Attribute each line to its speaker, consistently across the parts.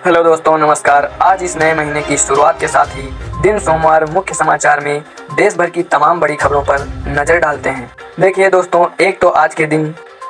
Speaker 1: Hello दोस्तों, नमस्कार। आज इस नए महीने की शुरुआत के साथ ही दिन सोमवार मुख्य समाचार में देश भर की तमाम बड़ी खबरों पर नजर डालते हैं। देखिए दोस्तों, एक तो आज के दिन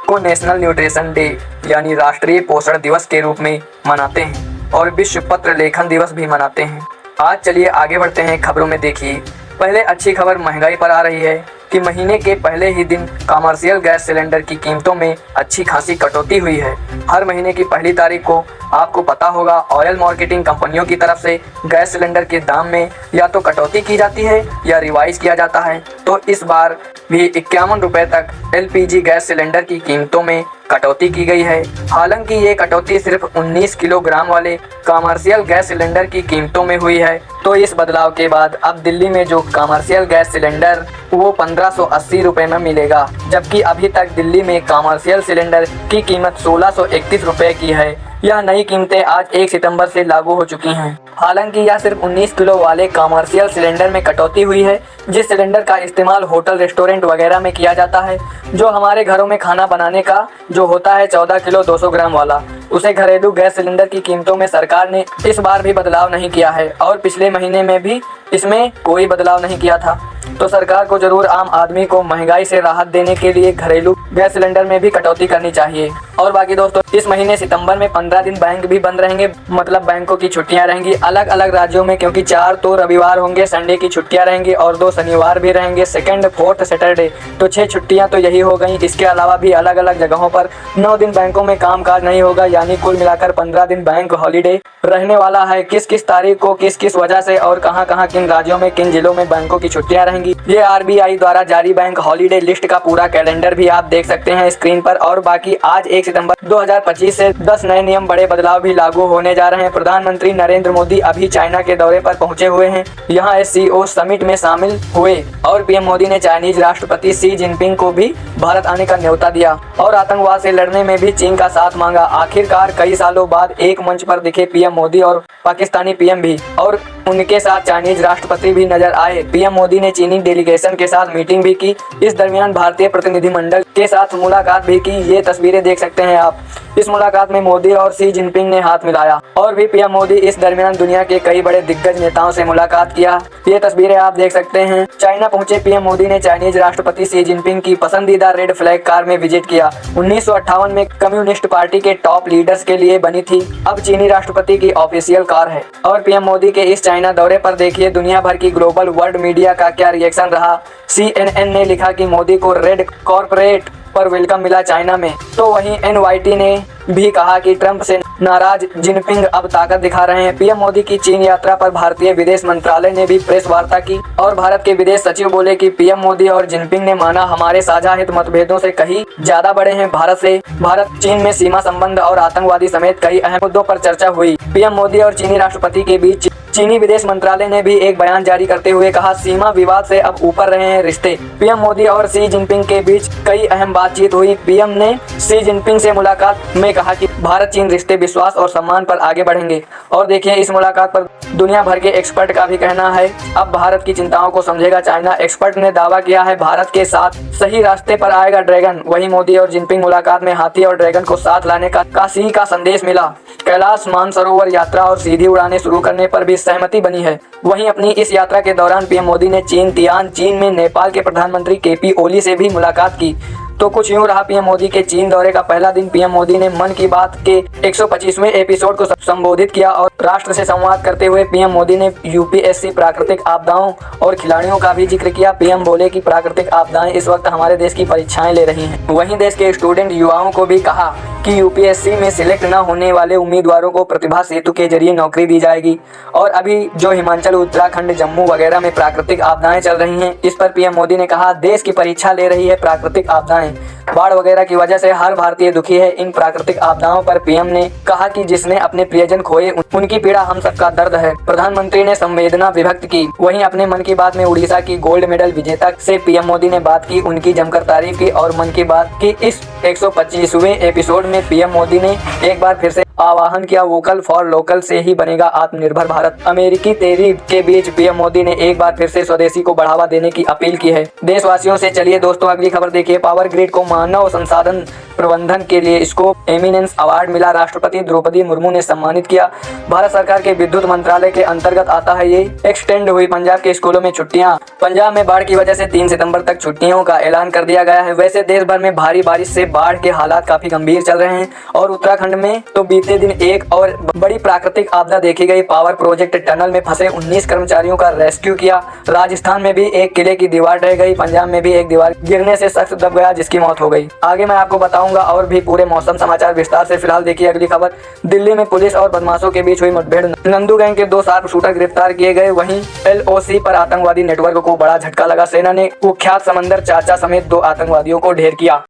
Speaker 1: को नेशनल न्यूट्रिशन डे यानी राष्ट्रीय पोषण दिवस के रूप में मनाते हैं और विश्व पत्र लेखन दिवस भी मनाते हैं। आज चलिए आगे बढ़ते हैं खबरों में। देखिए, पहले अच्छी खबर महंगाई पर आ रही है कि महीने के पहले ही दिन कमर्शियल गैस सिलेंडर की कीमतों में अच्छी खासी कटौती हुई है। हर महीने की पहली तारीख को आपको पता होगा, ऑयल मार्केटिंग कंपनियों की तरफ से गैस सिलेंडर के दाम में या तो कटौती की जाती है या रिवाइज किया जाता है। तो इस बार भी 51 रुपये तक LPG गैस सिलेंडर की कीमतों में कटौती की गई है। हालांकि ये कटौती सिर्फ 19 किलोग्राम वाले कमर्शियल गैस सिलेंडर की कीमतों में हुई है। तो इस बदलाव के बाद अब दिल्ली में जो कमर्शियल गैस सिलेंडर वो 1580 रुपये में मिलेगा, जबकि अभी तक दिल्ली में कमर्शियल सिलेंडर की कीमत 1631 रुपये की है। यह नई कीमतें आज 1 सितंबर से लागू हो चुकी हैं। हालांकि यह सिर्फ 19 किलो वाले कमर्शियल सिलेंडर में कटौती हुई है, जिस सिलेंडर का इस्तेमाल होटल, रेस्टोरेंट वगैरह में किया जाता है। जो हमारे घरों में खाना बनाने का जो होता है 14 किलो 200 ग्राम वाला, उसे घरेलू गैस सिलेंडर की कीमतों में सरकार ने इस बार भी बदलाव नहीं किया है और पिछले महीने में भी इसमें कोई बदलाव नहीं किया था। तो सरकार को जरूर आम आदमी को महंगाई से राहत देने के लिए घरेलू गैस सिलेंडर में भी कटौती करनी चाहिए। और बाकी दोस्तों, इस महीने सितंबर में 15 दिन बैंक भी बंद रहेंगे, मतलब बैंकों की छुट्टियां रहेंगी अलग अलग राज्यों में, क्योंकि 4 तो रविवार होंगे, संडे की छुट्टियां रहेंगी और 2 शनिवार भी रहेंगे, सेकंड, फोर्थ सैटरडे। तो 6 छुट्टियां तो यही हो गई। इसके अलावा भी अलग अलग जगहों पर 9 दिन बैंकों में कामकाज नहीं होगा, यानी कुल मिलाकर 15 दिन बैंक हॉलीडे रहने वाला है। किस किस तारीख को किस किस वजह से और कहां कहां किन राज्यों में किन जिलों में बैंकों की छुट्टियां रहेंगी, ये RBI द्वारा जारी बैंक हॉलीडे लिस्ट का पूरा कैलेंडर भी आप देख सकते हैं स्क्रीन पर। और बाकी आज 1 सितंबर 2025 से 10 नए नियम, बड़े बदलाव भी लागू होने जा रहे हैं। प्रधानमंत्री नरेंद्र मोदी अभी चाइना के दौरे पर पहुंचे हुए हैं, यहाँ SCO समिट में शामिल हुए और PM मोदी ने चाइनीज राष्ट्रपति शी जिनपिंग को भी भारत आने का न्योता दिया और आतंकवाद से लड़ने में भी चीन का साथ मांगा। आखिरकार कई सालों बाद एक मंच पर दिखे PM मोदी और पाकिस्तानी PM भी, और उनके साथ चाइनीज राष्ट्रपति भी नजर आए। PM मोदी ने चीनी डेलीगेशन के साथ मीटिंग भी की। इस दरमियान भारतीय प्रतिनिधिमंडल के साथ मुलाकात भी की। ये तस्वीरें देख सकते हैं आप। इस मुलाकात में मोदी और शी जिनपिंग ने हाथ मिलाया और भी PM मोदी इस दरमियान दुनिया के कई बड़े दिग्गज नेताओं से मुलाकात किया। ये तस्वीरें आप देख सकते हैं। चाइना पहुंचे PM मोदी ने चाइनीज राष्ट्रपति शी जिनपिंग की पसंदीदा रेड फ्लैग कार में विजिट किया। 1958 में कम्युनिस्ट पार्टी के टॉप लीडर्स के लिए बनी थी, अब चीनी राष्ट्रपति की ऑफिशियल कार है। और PM मोदी के इस चाइना दौरे पर देखिए दुनिया भर की ग्लोबल वर्ल्ड मीडिया का क्या रिएक्शन रहा। CNN ने लिखा कि मोदी को रेड कॉर्पोरेट पर वेलकम मिला चाइना में। तो वहीं NYT ने भी कहा कि ट्रंप से नाराज जिनपिंग अब ताकत दिखा रहे हैं। PM मोदी की चीन यात्रा पर भारतीय विदेश मंत्रालय ने भी प्रेस वार्ता की और भारत के विदेश सचिव बोले कि PM मोदी और जिनपिंग ने माना हमारे साझा हित मतभेदों से कहीं ज्यादा बड़े हैं। भारत चीन में सीमा संबंध और आतंकवादी समेत कई अहम मुद्दों पर चर्चा हुई। PM मोदी और चीनी राष्ट्रपति के बीच चीनी विदेश मंत्रालय ने भी एक बयान जारी करते हुए कहा, सीमा विवाद से अब ऊपर रहे हैं रिश्ते। PM मोदी और शी जिनपिंग के बीच कई अहम बातचीत हुई। PM ने शी जिनपिंग से मुलाकात में कहा कि भारत चीन रिश्ते विश्वास और सम्मान पर आगे बढ़ेंगे। और देखिए, इस मुलाकात पर दुनिया भर के एक्सपर्ट का भी कहना है अब भारत की चिंताओं को समझेगा चाइना। एक्सपर्ट ने दावा किया है भारत के साथ सही रास्ते पर आएगा ड्रैगन। वहीं मोदी और जिनपिंग मुलाकात में हाथी और ड्रैगन को साथ लाने का शी का संदेश मिला। कैलाश मानसरोवर यात्रा और सीधी उड़ानें शुरू करने पर भी सहमति बनी है। वहीं अपनी इस यात्रा के दौरान PM मोदी ने चीन में नेपाल के प्रधानमंत्री KP ओली से भी मुलाकात की। तो कुछ यूं रहा PM मोदी के चीन दौरे का पहला दिन। PM मोदी ने मन की बात के 125वें एपिसोड को संबोधित किया और राष्ट्र से संवाद करते हुए PM मोदी ने UPSC प्राकृतिक आपदाओं और खिलाड़ियों का भी जिक्र किया। PM बोले कि प्राकृतिक आपदाएं इस वक्त हमारे देश की परीक्षाएं ले रही हैं। वहीं देश के स्टूडेंट युवाओं को भी कहा कि UPSC में सिलेक्ट न होने वाले उम्मीदवारों को प्रतिभा सेतु के जरिए नौकरी दी जाएगी। और अभी जो हिमाचल, उत्तराखंड, जम्मू वगैरह में प्राकृतिक आपदाएं चल रही हैं, इस पर PM मोदी ने कहा देश की परीक्षा ले रही है प्राकृतिक आपदाएं। बाढ़ वगैरह की वजह से हर भारतीय दुखी है। इन प्राकृतिक आपदाओं पर PM ने कहा कि जिसने अपने प्रियजन खोए उनकी पीड़ा हम सबका दर्द है। प्रधानमंत्री ने संवेदना व्यक्त की। वहीं अपने मन की बात में उड़ीसा की गोल्ड मेडल विजेता से PM मोदी ने बात की, उनकी जमकर तारीफ की और मन की बात की इस 125वें एपिसोड में PM मोदी ने एक बार फिर से आह्वान किया, वोकल फॉर लोकल से ही बनेगा आत्मनिर्भर भारत। अमेरिकी तहरीक के बीच पीएम मोदी ने एक बार फिर से स्वदेशी को बढ़ावा देने की अपील की है देशवासियों से। चलिए दोस्तों अगली खबर देखिए। पावर ग्रिड को मानव संसाधन प्रबंधन के लिए स्कोप एमिनेंस अवार्ड मिला, राष्ट्रपति द्रौपदी मुर्मू ने सम्मानित किया। भारत सरकार के विद्युत मंत्रालय के अंतर्गत आता है ये। एक्सटेंड हुई पंजाब के स्कूलों में छुट्टियां। पंजाब में बाढ़ की वजह से 3 सितंबर तक छुट्टियों का ऐलान कर दिया गया है। वैसे देश भर में भारी बारिश से बाढ़ के हालात काफी गंभीर चल रहे हैं और उत्तराखंड में तो बीते दिन एक और बड़ी प्राकृतिक आपदा देखी गई। पावर प्रोजेक्ट टनल में फंसे 19 कर्मचारियों का रेस्क्यू किया। राजस्थान में भी एक किले की दीवार ढह गई। पंजाब में भी एक दीवार गिरने से शख्स दब गया जिसकी मौत हो गई। आगे मैं आपको बताऊंगा और भी पूरे मौसम समाचार विस्तार से। फिलहाल देखिए अगली खबर। दिल्ली में पुलिस और बदमाशों के बीच हुई मुठभेड़, नंदू गैंग के 2 शार्प शूटर गिरफ्तार किए गए। वहीं LOC पर आतंकवादी नेटवर्क को बड़ा झटका लगा। सेना ने कुख्यात समंदर चाचा समेत 2 आतंकवादियों को ढेर किया।